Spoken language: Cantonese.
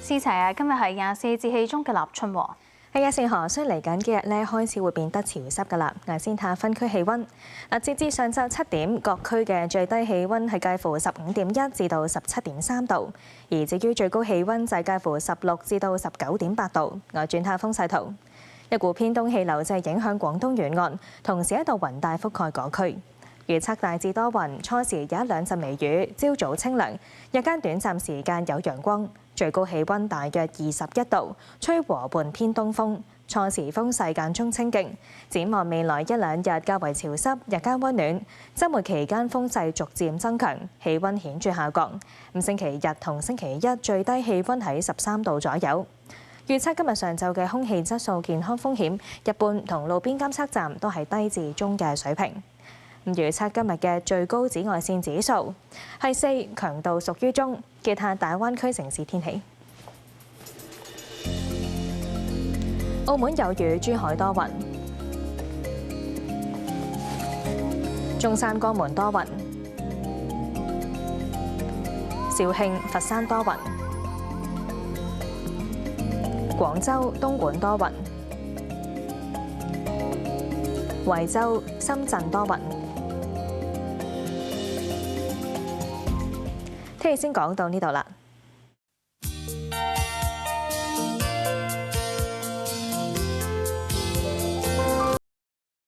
思齊啊，今日係24節氣中嘅立春喎。係啊，善河，所以嚟緊幾日咧開始會變得潮濕㗎啦。先睇下分區氣温。截至上晝7點，各區嘅最低氣温係介乎15.1至到17.3度，而至於最高氣温就係介乎16至到19.8度。轉下風勢圖，一股偏東氣流就係影響廣東沿岸，同時一道雲帶覆蓋嗰區。預測大致多雲，初時有一兩陣微雨，朝早清涼，日間短暫時間有陽光，最高氣温大約21度，吹和緩偏東風，初時風勢間中清勁。展望未來一兩日較為潮濕，日間温暖，週末期間風勢逐漸增強，氣温顯著下降。星期日同星期一最低氣温喺13度左右。預測今日上晝嘅空氣質素健康風險，一般同路邊監測站都係低至中嘅水平。預測今日嘅最高紫外線指數係4，強度屬於中。結下大灣區城市天氣，澳門有雨，珠海多雲，中山江門多雲，肇慶、佛山多雲，廣州、東莞多雲，惠州、深圳多雲。天氣先講到呢度啦。